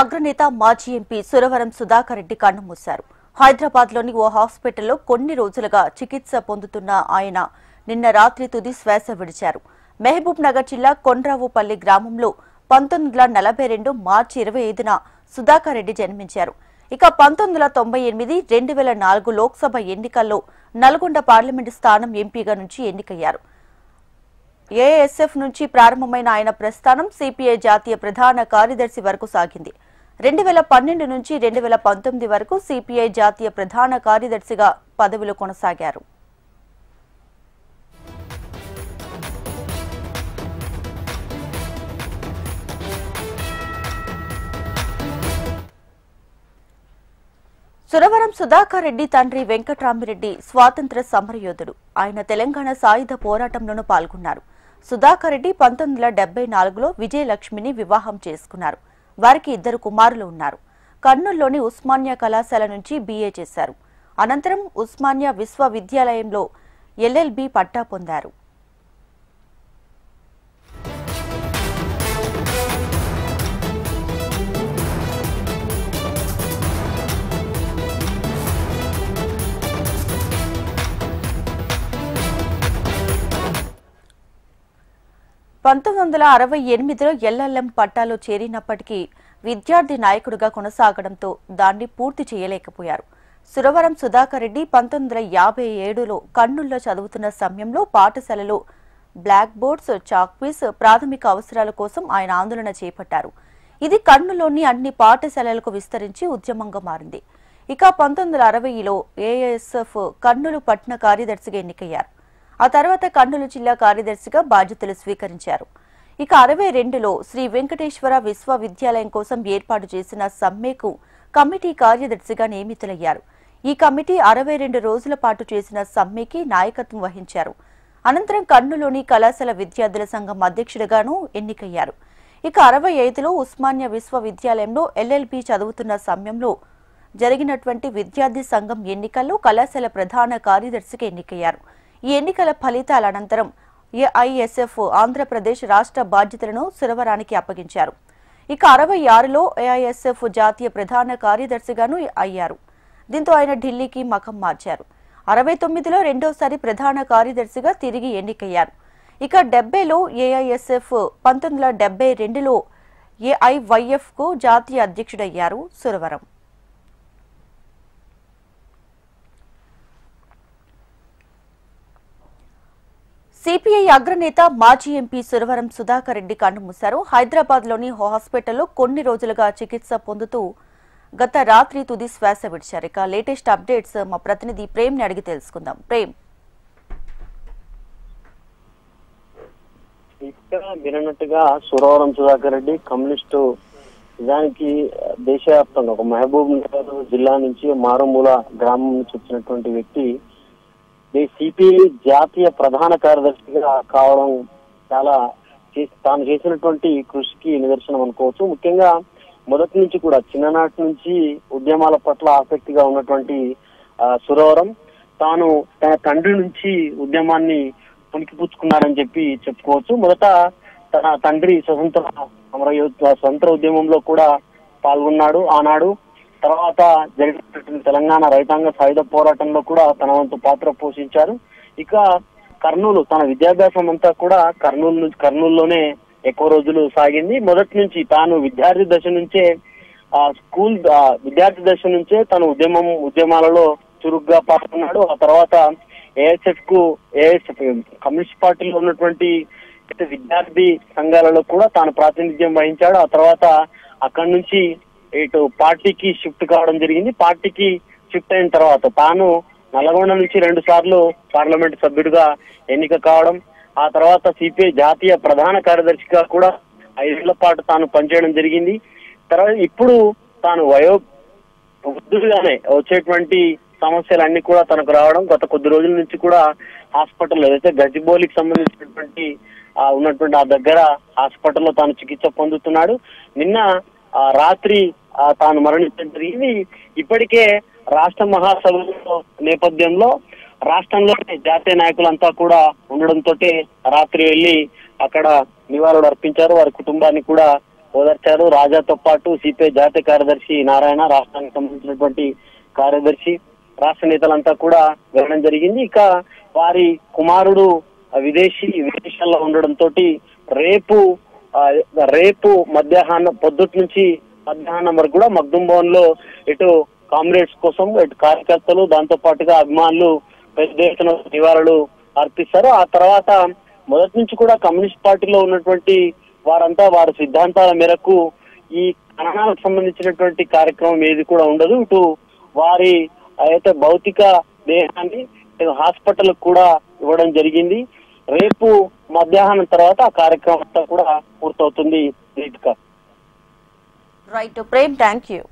అగ్రనేత మాజీ ఎంపీ సురవరం సుధాకర్ రెడ్డి కన్నుమూశారు. హైదరాబాద్లోని ఓ హాస్పిటల్లో కొన్ని రోజులుగా చికిత్స పొందుతున్న ఆయన నిన్న రాత్రి తుది శ్వాస విడిచారు. మహబూబ్ నగర్ జిల్లా కొండ్రావుపల్లి గ్రామంలో 1942 మార్చి 25న సుధాకర్ రెడ్డి జన్మించారు. ఇక 1998, 2004 లోక్సభ ఎన్నికల్లో నల్గొండ పార్లమెంటు స్థానం ఎంపీగా నుంచి ఎన్నికయ్యారు. ఏఐఎస్ఎఫ్ నుంచి ప్రారంభమైన ఆయన ప్రస్థానం సిపిఐ జాతీయ ప్రధాన కార్యదర్శి వరకు సాగింది. 2012 నుంచి 2019 వరకు సిపిఐ జాతీయ ప్రధాన కార్యదర్శిగా పదవిలో కొనసాగారు. సురవరం సుధాకర్ రెడ్డి తండ్రి వెంకట్రామిరెడ్డి స్వాతంత్ర సమరయోధుడు. ఆయన తెలంగాణ సాయుధ పోరాటంలోనూ పాల్గొన్నారు. సుధాకర్ రెడ్డి 1974లో విజయలక్ష్మిని వివాహం చేసుకున్నారు. వారికి 2 కుమారులు ఉన్నారు. కర్నూలులోని ఉస్మానియా కళాశాల నుంచి BA చేశారు. అనంతరం ఉస్మానియా విశ్వవిద్యాలయంలో LLB పట్టా పొందారు. (1968) LLM పట్టాలో చేరినప్పటికీ విద్యార్థి నాయకుడిగా కొనసాగడంతో దాన్ని పూర్తి చేయలేకపోయారు. సురవరం సుధాకర్ రెడ్డి 1957లో కర్నూలులో చదువుతున్న సమయంలో పాఠశాలలో బ్లాక్ బోర్డ్స్, చాక్పీస్ ప్రాథమిక అవసరాల కోసం ఆయన ఆందోళన చేపట్టారు. ఇది కర్నూలులోని అన్ని పాఠశాలలకు విస్తరించి ఉద్యమంగా మారింది. ఇక 1960లో ఏఐఎస్ఎఫ్ కర్నూలు పట్టణ కార్యదర్శిగా ఎన్నికయ్యారు. ఆ తర్వాత కర్నూలు జిల్లా కార్యదర్శిగా బాధ్యతలు స్వీకరించారు. ఇక 62లో శ్రీ వెంకటేశ్వర విశ్వవిద్యాలయం కోసం ఏర్పాటు చేసిన సమ్మెకు కమిటీ కార్యదర్శిగా నియమితులయ్యారు. ఈ కమిటీ 62 రోజుల పాటు చేసిన సమ్మెకి నాయకత్వం వహించారు. అనంతరం కర్నూలులోని కళాశాల విద్యార్థుల సంఘం అధ్యక్షుడిగాను ఎన్నికయ్యారు. ఇక 65లో ఉస్మానియా విశ్వవిద్యాలయంలో LLB చదువుతున్న సమయంలో జరిగినటువంటి విద్యార్థి సంఘం ఎన్నికల్లో కళాశాల ప్రధాన కార్యదర్శిగా ఎన్నికయ్యారు. ఈ ఎన్నికల ఫలితాల అనంతరం ఏఐఎస్ఎఫ్ ఆంధ్రప్రదేశ్ రాష్ట్ర బాధ్యతలను సురవరానికి అప్పగించారు. ఇక 66లో ఏఐఎస్ఎఫ్ జాతీయ ప్రధాన కార్యదర్శిగాను అయ్యారు. దీంతో ఆయన ఢిల్లీకి మకం మార్చారు. 69లో రెండోసారి ప్రధాన కార్యదర్శిగా తిరిగి ఎన్నికయ్యారు. ఇక 70లో ఏఐఎస్ఎఫ్, 1972లో ఏఐవైఎఫ్ కు జాతీయ అధ్యక్షుడయ్యారు సురవరం. సిపిఐ అగ్రనేత మాజీ ఎంపీ సురవరం సుధాకర్ రెడ్డి కన్నుమూశారు. హైదరాబాద్లోని హాస్పిటల్లో కొన్ని రోజులుగా చికిత్స పొందుతూ గత రాత్రి తుది శ్వాస విడిచారు. ఇక లేటెస్ట్ అప్డేట్స్ మా ప్రతినిధి ప్రేమ్ ని అడిగి తెలుసుకుందాం. ప్రేమ్, వినట్టుగా సురవరం సుధాకర్ రెడ్డి కమ్యూనిస్టు నిజానికి దేశవ్యాప్తంగా ఒక మహబూబ్ నగర్ జిల్లా నుంచి మారుమూల గ్రామం నుంచి వచ్చినటువంటి వ్యక్తి సిపిఐ జాతీయ ప్రధాన కార్యదర్శిగా కావడం చాలా తాను చేసినటువంటి కృషికి నిదర్శనం అనుకోవచ్చు. ముఖ్యంగా మొదటి నుంచి కూడా చిన్ననాటి నుంచి ఉద్యమాల పట్ల ఆసక్తిగా ఉన్నటువంటి సురవరం తాను తన తండ్రి నుంచి ఉద్యమాన్ని పుణికిపుచ్చుకున్నారని చెప్పుకోవచ్చు. మొదట తన తండ్రి స్వతంత్ర ఉద్యమంలో కూడా పాల్గొన్నాడు ఆనాడు. తర్వాత జరిగినటువంటి తెలంగాణ రైతాంగ సాయుధ పోరాటంలో కూడా తన వంతు పాత్ర పోషించారు. ఇక కర్నూలు తన విద్యాభ్యాసం అంతా కూడా కర్నూలులోనే ఎక్కువ రోజులు సాగింది. మొదటి నుంచి తాను విద్యార్థి దశ నుంచే తను ఉద్యమాలలో చురుగ్గా పాల్గొన్నాడు. ఆ తర్వాత ఏఎస్ఎఫ్ కమ్యూనిస్ట్ పార్టీలో ఉన్నటువంటి విద్యార్థి సంఘాలలో కూడా తాను ప్రాతినిధ్యం వహించాడు. ఆ తర్వాత అక్కడి నుంచి ఇటు పార్టీకి షిఫ్ట్ కావడం జరిగింది. పార్టీకి షిఫ్ట్ అయిన తర్వాత తాను నల్గొండ నుంచి 2 సార్లు పార్లమెంట్ సభ్యుడిగా ఎన్నిక కావడం, ఆ తర్వాత సిపిఐ జాతీయ ప్రధాన కార్యదర్శిగా కూడా 5 ఏళ్ల పాటు తాను పనిచేయడం జరిగింది. తర్వాత ఇప్పుడు తాను వృద్ధుడిగానే వచ్చేటువంటి సమస్యలన్నీ కూడా తనకు రావడం, గత కొద్ది రోజుల నుంచి కూడా హాస్పిటల్ ఏదైతే గజిబౌలికి సంబంధించినటువంటి ఉన్నటువంటి ఆ దగ్గర హాస్పిటల్లో తాను చికిత్స పొందుతున్నాడు. నిన్న రాత్రి తాను మరణించడం జరిగింది. ఇప్పటికే రాష్ట్ర మహాసభ నేపథ్యంలో రాష్ట్రంలోని జాతీయ నాయకులంతా కూడా ఉండడంతో రాత్రి వెళ్లి అక్కడ నివాళులు అర్పించారు. వారి కుటుంబాన్ని కూడా ఓదార్చారు. రాజాతో పాటు సిపిఐ జాతీయ కార్యదర్శి నారాయణ, రాష్ట్రానికి సంబంధించినటువంటి కార్యదర్శి, రాష్ట్ర నేతలంతా కూడా వెళ్ళడం జరిగింది. ఇక వారి కుమారుడు విదేశాల్లో ఉండడంతో రేపు మధ్యాహ్నం పొద్దుటి నుంచి మధ్యాహ్నం వరకు కూడా మగ్దుం భవన్ లో ఇటు కామ్రేడ్స్ కోసం ఇటు కార్యకర్తలు, దాంతో పాటుగా అభిమానులు పెద్ద ఎత్తున నివాళులు అర్పిస్తారు. ఆ తర్వాత మొదటి నుంచి కూడా కమ్యూనిస్ట్ పార్టీలో ఉన్నటువంటి వారంతా వారి సిద్ధాంతాల మేరకు ఈ ఖననాలకు సంబంధించినటువంటి కార్యక్రమం ఏది కూడా ఉండదు. ఇటు వారి అయితే భౌతిక దేహాన్ని హాస్పిటల్ కూడా ఇవ్వడం జరిగింది. రేపు మధ్యాహ్నం తర్వాత ఆ కార్యక్రమం అంతా కూడా పూర్తవుతుంది. Right Prem, thank you.